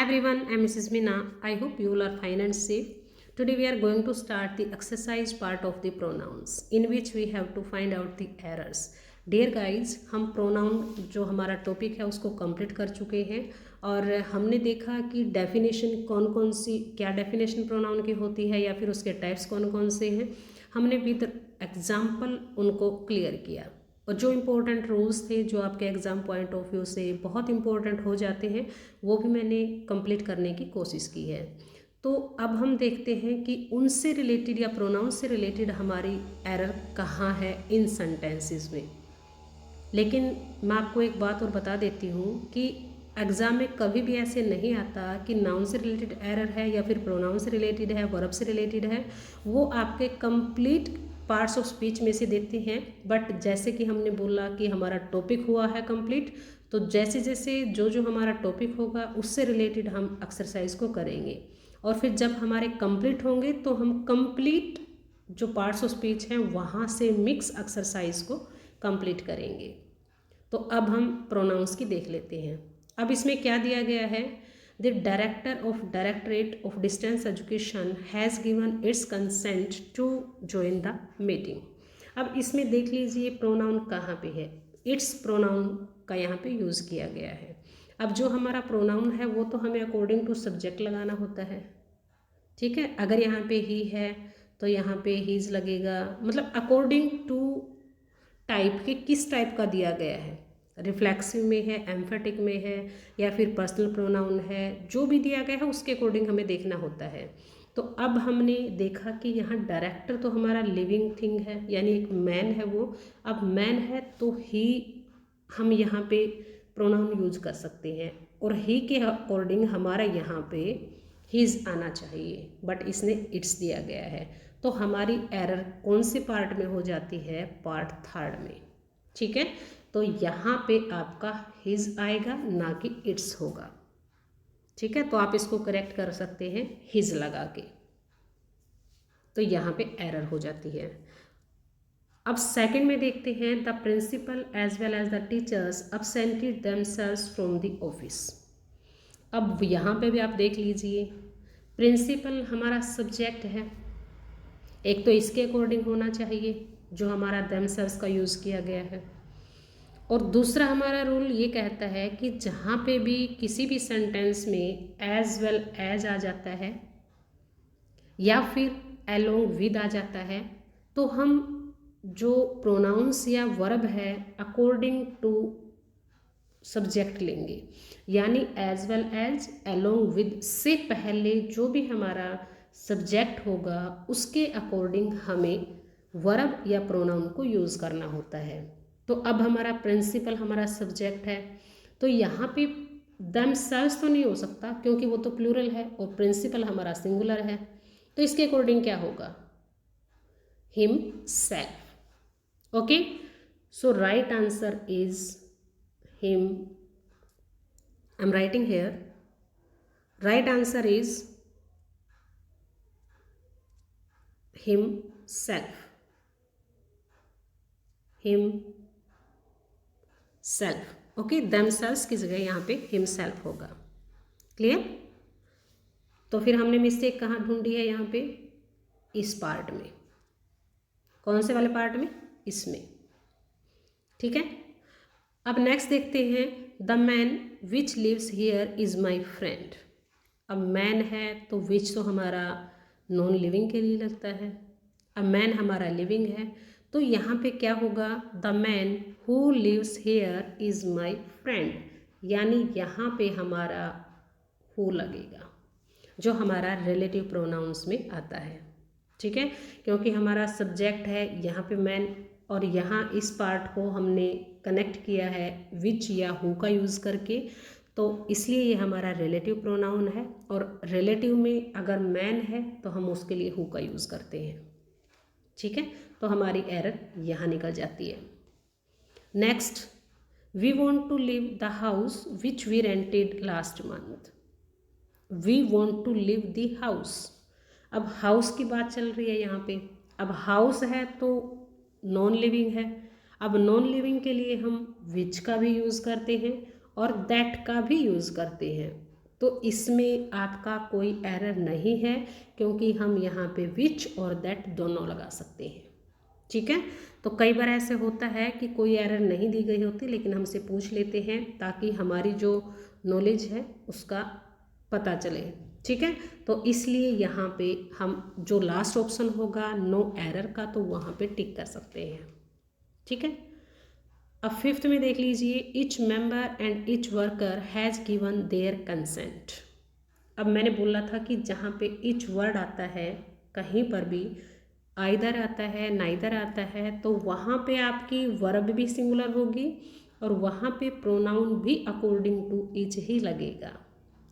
everyone, I'm Mrs. Meena. I hope you all are fine and safe. Today we are going to start the exercise part of the pronouns in which we have to find out the errors. Dear guys, हम pronoun जो हमारा topic है उसको complete कर चुके हैं और हमने देखा कि डेफिनेशन कौन कौन सी क्या डेफिनेशन प्रोनाउन की होती है या फिर उसके टाइप्स कौन कौन से हैं. हमने विद एग्जाम्पल उनको क्लियर किया और जो इम्पोर्टेंट रूल्स थे जो आपके एग्ज़ाम पॉइंट ऑफ व्यू से बहुत इम्पोर्टेंट हो जाते हैं वो भी मैंने कंप्लीट करने की कोशिश की है. तो अब हम देखते हैं कि उनसे रिलेटेड या प्रोनाउन से रिलेटेड हमारी एरर कहाँ है इन सेंटेंसेस में. लेकिन मैं आपको एक बात और बता देती हूँ कि एग्ज़ाम में कभी भी ऐसे नहीं आता कि नाउन से रिलेटेड एरर है या फिर प्रोनाउन से रिलेटेड है, वर्ब से रिलेटेड है. वो आपके कंप्लीट पार्ट्स ऑफ स्पीच में से देते हैं. बट जैसे कि हमने बोला कि हमारा टॉपिक हुआ है कंप्लीट, तो जैसे जैसे जो हमारा टॉपिक होगा उससे रिलेटेड हम एक्सरसाइज को करेंगे और फिर जब हमारे कंप्लीट होंगे तो हम कंप्लीट जो पार्ट्स ऑफ स्पीच हैं वहाँ से मिक्स एक्सरसाइज को कंप्लीट करेंगे. तो अब हम प्रोनाउंस की देख लेते हैं. अब इसमें क्या दिया गया है, the director of directorate of distance education has given its consent to join the meeting. अब इसमें देख लीजिए प्रोनाउन कहाँ पे है. इट्स प्रोनाउन का यहाँ पे यूज़ किया गया है. अब जो हमारा प्रोनाउन है वो तो हमें अकॉर्डिंग टू सब्जेक्ट लगाना होता है. ठीक है, अगर यहाँ पे ही है तो यहाँ पे हीज लगेगा, मतलब अकॉर्डिंग टू टाइप के किस टाइप का दिया गया है, रिफ्लेक्सिव में है, एम्फेटिक में है या फिर पर्सनल प्रोनाउन है, जो भी दिया गया है उसके अकॉर्डिंग हमें देखना होता है. तो अब हमने देखा कि यहाँ डायरेक्टर तो हमारा लिविंग थिंग है यानी एक मैन है वो. अब मैन है तो ही हम यहाँ पे प्रोनाउन यूज कर सकते हैं और ही के अकॉर्डिंग हमारा यहाँ पे हिज आना चाहिए, बट इसने इट्स दिया गया है. तो हमारी एरर कौन से पार्ट में हो जाती है, पार्ट थर्ड में. ठीक है, तो यहाँ पे आपका हिज आएगा ना कि इट्स होगा. ठीक है, तो आप इसको करेक्ट कर सकते हैं हिज लगा के. तो यहाँ पे एरर हो जाती है. अब सेकंड में देखते हैं, the principal as well as the teachers absented themselves from the office. अब यहाँ पे भी आप देख लीजिए, प्रिंसिपल हमारा सब्जेक्ट है, एक तो इसके अकॉर्डिंग होना चाहिए जो हमारा themselves का यूज़ किया गया है. और दूसरा हमारा रूल ये कहता है कि जहाँ पे भी किसी भी सेंटेंस में एज वेल एज आ जाता है या फिर एलोंग विद आ जाता है तो हम जो प्रोनाउंस या वर्ब है अकॉर्डिंग टू सब्जेक्ट लेंगे. यानी as well as, along with से पहले जो भी हमारा सब्जेक्ट होगा उसके अकॉर्डिंग हमें वर्ब या प्रोनाउन को यूज़ करना होता है. तो अब हमारा प्रिंसिपल हमारा सब्जेक्ट है तो यहाँ पे themselves तो नहीं हो सकता क्योंकि वो तो प्लूरल है और प्रिंसिपल हमारा सिंगुलर है. तो इसके अकॉर्डिंग क्या होगा, himself. Okay, so right answer is him. I'm writing here. Right answer is himself. Okay, themselves की जगह यहाँ पे himself होगा. क्लियर. तो फिर हमने मिस्टेक कहाँ ढूंढी है, यहाँ पे इस पार्ट में. कौन से वाले पार्ट में, इसमें. ठीक है, अब नेक्स्ट देखते हैं, the man which lives here is my friend. अब मैन है तो विच तो हमारा नॉन लिविंग के लिए लगता है, अब मैन हमारा लिविंग है तो यहाँ पे क्या होगा, the man who lives here is my friend. यानी यहाँ पे हमारा हु लगेगा जो हमारा रिलेटिव प्रोनाउंस में आता है. ठीक है, क्योंकि हमारा सब्जेक्ट है यहाँ पे मैन और यहाँ इस पार्ट को हमने कनेक्ट किया है विच या हु का यूज़ करके, तो इसलिए ये हमारा रिलेटिव प्रोनाउन है. और रिलेटिव में अगर मैन है तो हम उसके लिए हु का यूज़ करते हैं. ठीक है, तो हमारी एरर यहाँ निकल जाती है. Next, we want to leave the house which we rented last month. We want to leave the house. अब हाउस की बात चल रही है यहाँ पे. अब हाउस है तो नॉन लिविंग है. अब नॉन लिविंग के लिए हम विच का भी यूज़ करते हैं और दैट का भी यूज़ करते हैं. तो इसमें आपका कोई एरर नहीं है, क्योंकि हम यहाँ पे विच और दैट दोनों लगा सकते हैं। ठीक है, तो कई बार ऐसे होता है कि कोई एरर नहीं दी गई होती, लेकिन हमसे पूछ लेते हैं ताकि हमारी जो नॉलेज है उसका पता चले। ठीक है, तो इसलिए यहाँ पे हम जो लास्ट ऑप्शन होगा नो एरर का, तो वहाँ पे टिक कर सकते हैं। ठीक है, अब फिफ्थ में देख लीजिए, each member and each worker has given their consent. अब मैंने बोला था कि जहाँ पे ईच वर्ड आता है, कहीं पर भी आइदर आता है नाइदर आता है, तो वहाँ पे आपकी वर्ब भी सिंगुलर होगी और वहाँ पे प्रोनाउन भी अकॉर्डिंग टू ईच ही लगेगा।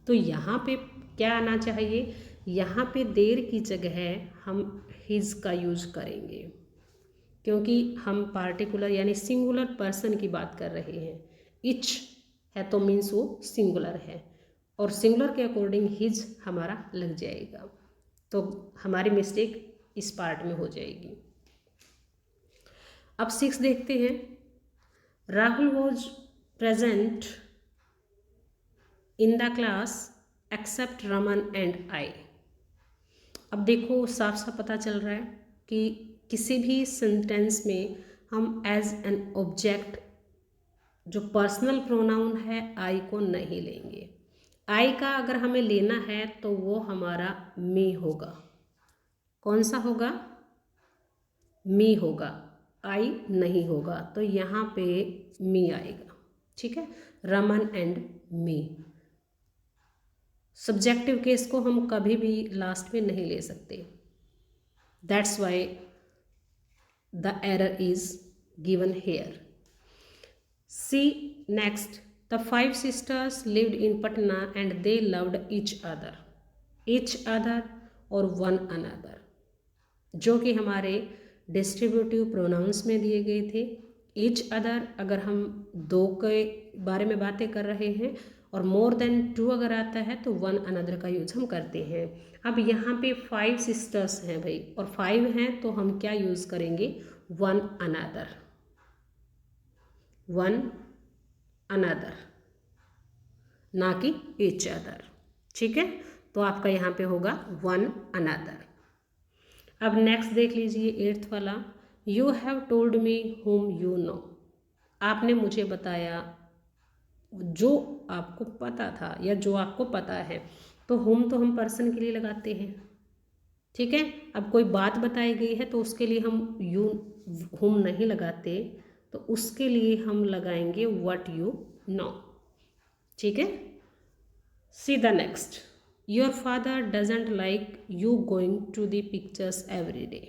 तो यहाँ पे क्या आना चाहिए, यहाँ पे देर की जगह हम हिज का यूज करेंगे, क्योंकि हम पार्टिकुलर यानी सिंगुलर पर्सन की बात कर रहे हैं। इच है तो मीन्स वो सिंगुलर है, और सिंगुलर के अकॉर्डिंग हिज हमारा लग जाएगा, तो हमारी मिस्टेक इस पार्ट में हो जाएगी। अब 6 देखते हैं, Rahul was present in the class except Raman and I. अब देखो साफ साफ पता चल रहा है कि किसी भी सेंटेंस में हम एज एन ऑब्जेक्ट जो पर्सनल प्रोनाउन है आई को नहीं लेंगे। आई का अगर हमें लेना है तो वो हमारा मी होगा। कौन सा होगा, मी होगा, आई नहीं होगा, तो यहाँ पे मी आएगा। ठीक है, Raman and me. Subjective case को हम कभी भी लास्ट में नहीं ले सकते, that's why the error is given here. See next, the 5 sisters lived in Patna and they loved each other और one another, जो कि हमारे डिस्ट्रीब्यूटिव प्रोनाउंस में दिए गए थे। ईच अदर अगर हम दो के बारे में बातें कर रहे हैं और मोर देन 2 अगर आता है तो वन अनदर का यूज हम करते हैं। अब यहाँ पे 5 sisters हैं भाई, और 5 हैं तो हम क्या यूज़ करेंगे, वन अनदर, ना कि ईच अदर। ठीक है, तो आपका यहाँ पे होगा वन अनदर। अब नेक्स्ट देख लीजिए 8th वाला, you have told me whom you know. आपने मुझे बताया जो आपको पता था या जो आपको पता है, तो whom तो हम पर्सन के लिए लगाते हैं। ठीक है, अब कोई बात बताई गई है तो उसके लिए हम यू whom नहीं लगाते, तो उसके लिए हम लगाएंगे what you know। ठीक है, see the next, your father doesn't like you going to the pictures every day.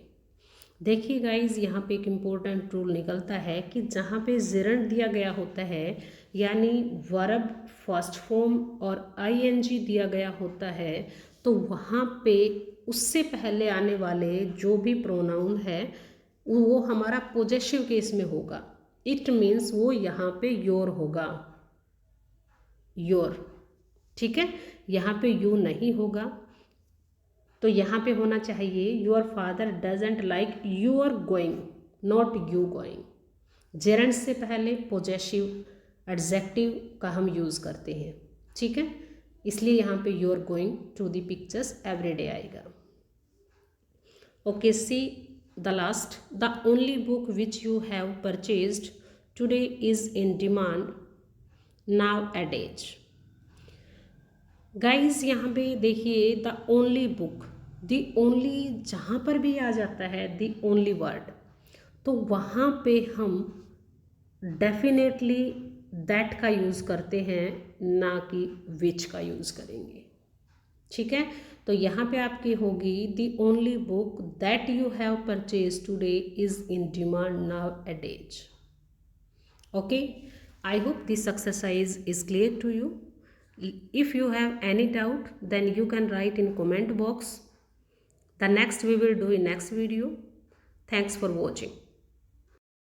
देखिए गाइज, यहाँ पे एक इम्पोर्टेंट रूल निकलता है कि जहाँ पे जिरंट दिया गया होता है, यानी वर्ब फर्स्ट फॉर्म और आईएनजी दिया गया होता है, तो वहाँ पे उससे पहले आने वाले जो भी प्रोनाउन है वो हमारा पोजेसिव केस में होगा। इट मीन्स वो यहाँ पे योर होगा, योर। ठीक है, यहाँ पे यू नहीं होगा, तो यहाँ पे होना चाहिए your father doesn't like you are going, not you going. Gerund से पहले पोजेसिव एडजेक्टिव का हम यूज़ करते हैं। ठीक है, इसलिए यहाँ पे you are going to the pictures every day आएगा। Okay, see the last, the only book which you have purchased today is in demand nowadays. Guys, यहाँ पे देखिए the only book, the only जहाँ पर भी आ जाता है the only word, तो वहाँ पे हम डेफिनेटली दैट का यूज़ करते हैं, ना कि विच का यूज़ करेंगे। ठीक है, तो यहाँ पे आपकी होगी the only book that you have purchase today is in demand nowadays. Okay, I hope this exercise is clear to you. If you have any doubt, then you can write in comment box. The next we will do in next video. Thanks for watching.